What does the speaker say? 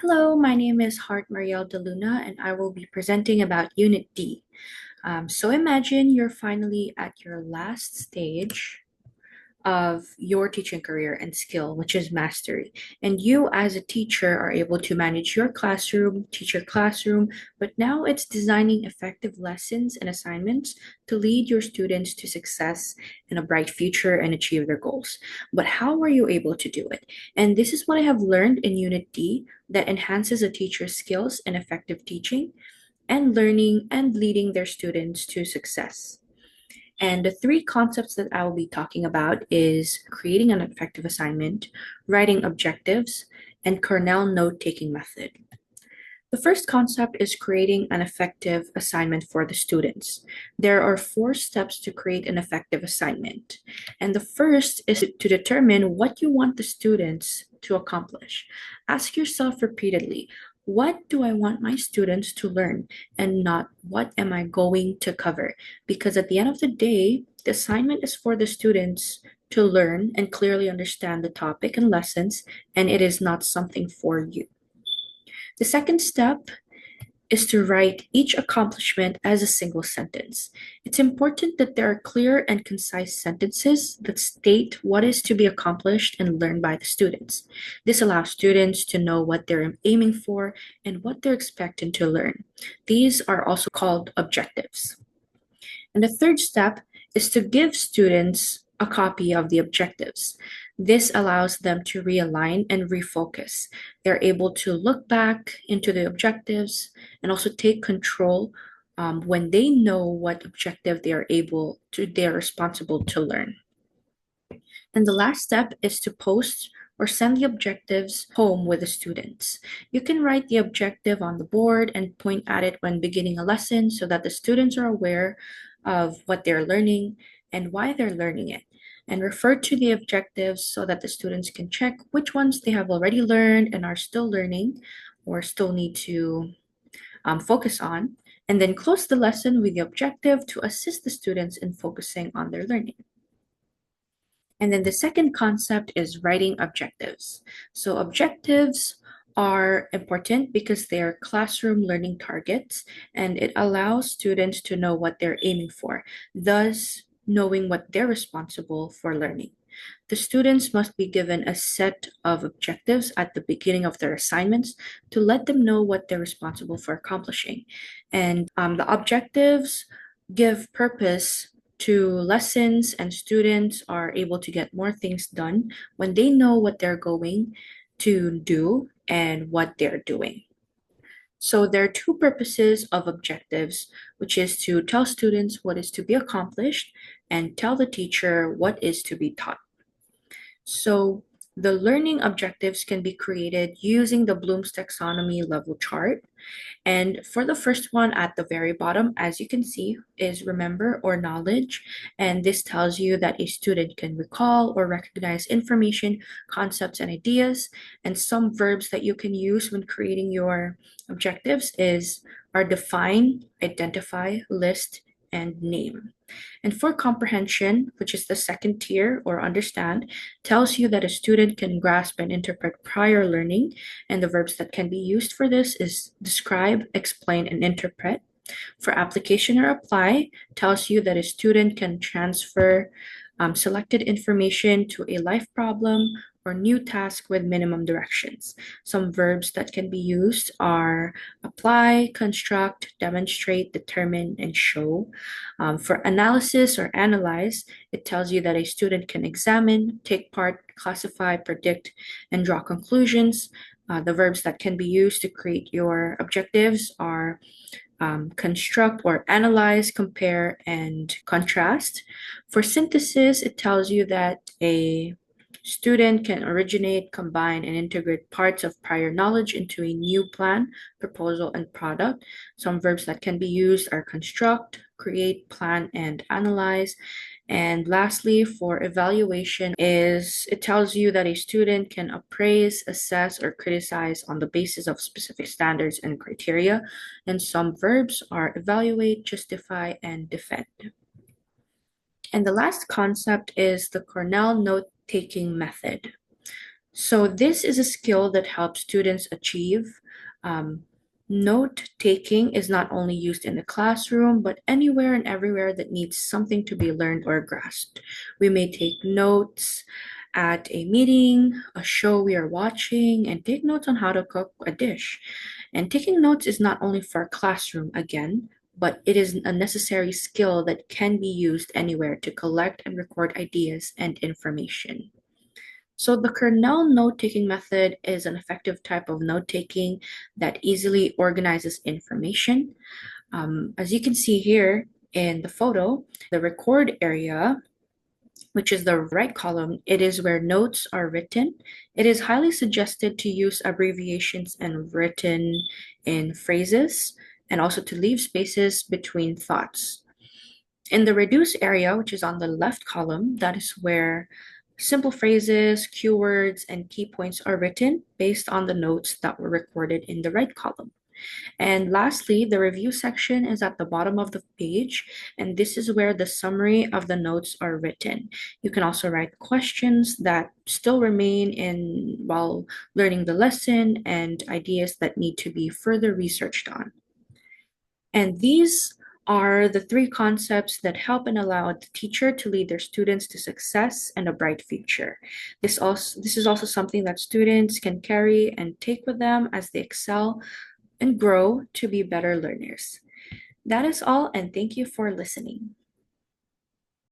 Hello, my name is Mariell and I will be presenting about Unit D. So imagine you're finally at your last stage of your teaching career and skill, which is mastery. And you, as a teacher, are able to manage your classroom, teach your classroom, but now it's designing effective lessons and assignments to lead your students to success and a bright future and achieve their goals. But how are you able to do it? And this is what I have learned in Unit D that enhances a teacher's skills in effective teaching and learning and leading their students to success. And the three concepts that I will be talking about is creating an effective assignment, writing objectives, and Cornell note-taking method. The first concept is creating an effective assignment for the students. There are 4 steps to create an effective assignment. And the first is to determine what you want the students to accomplish. Ask yourself repeatedly, what do I want my students to learn and not what am I going to cover? Because at the end of the day, the assignment is for the students to learn and clearly understand the topic and lessons, and it is not something for you. The second step is to write each accomplishment as a single sentence. It's important that there are clear and concise sentences that state what is to be accomplished and learned by the students. This allows students to know what they're aiming for and what they're expected to learn. These are also called objectives. And the third step is to give students a copy of the objectives. This allows them to realign and refocus. They're able to look back into the objectives and also take control when they know what objective they're responsible to learn. And the last step is to post or send the objectives home with the students. You can write the objective on the board and point at it when beginning a lesson so that the students are aware of what they're learning and why they're learning it. And refer to the objectives so that the students can check which ones they have already learned and are still learning or still need to focus on. And then close the lesson with the objective to assist the students in focusing on their learning. And then the second concept is writing objectives. So objectives are important because they are classroom learning targets and it allows students to know what they're aiming for, thus knowing what they're responsible for learning. The students must be given a set of objectives at the beginning of their assignments to let them know what they're responsible for accomplishing. And the objectives give purpose to lessons, and students are able to get more things done when they know what they're going to do and what they're doing. So there are 2 purposes of objectives, which is to tell students what is to be accomplished and tell the teacher what is to be taught. So the learning objectives can be created using the Bloom's taxonomy level chart. And for the first one at the very bottom, as you can see, is remember or knowledge. And this tells you that a student can recall or recognize information, concepts, and ideas. And some verbs that you can use when creating your objectives are define, identify, list, and name. And for comprehension, which is the second tier or understand, tells you that a student can grasp and interpret prior learning. And the verbs that can be used for this is describe, explain, and interpret. For application or apply, tells you that a student can transfer selected information to a life problem or new task with minimum directions. Some verbs that can be used are apply, construct, demonstrate, determine, and show. For analysis or analyze, it tells you that a student can examine, take part, classify, predict, and draw conclusions. The verbs that can be used to create your objectives are construct or analyze, compare, and contrast. For synthesis, it tells you that a student can originate, combine, and integrate parts of prior knowledge into a new plan, proposal, and product. Some verbs that can be used are construct, create, plan, and analyze. And lastly, for evaluation it tells you that a student can appraise, assess, or criticize on the basis of specific standards and criteria. And some verbs are evaluate, justify, and defend. And the last concept is the Cornell note-taking method. So this is a skill that helps students achieve. Um, Note taking is not only used in the classroom, but anywhere and everywhere that needs something to be learned or grasped. We may take notes at a meeting, a show we are watching, and take notes on how to cook a dish. And taking notes is not only for a classroom, again, but it is a necessary skill that can be used anywhere to collect and record ideas and information. So the kernel note-taking method is an effective type of note-taking that easily organizes information. As you can see here in the photo, the record area, which is the right column, it is where notes are written. It is highly suggested to use abbreviations and written in phrases, and also to leave spaces between thoughts. In the reduce area, which is on the left column, that is where simple phrases, keywords, and key points are written based on the notes that were recorded in the right column. And lastly, the review section is at the bottom of the page, and this is where the summary of the notes are written. You can also write questions that still remain in while learning the lesson and ideas that need to be further researched on. And these are the three concepts that help and allow the teacher to lead their students to success and a bright future. This is also something that students can carry and take with them as they excel and grow to be better learners. That is all, and thank you for listening.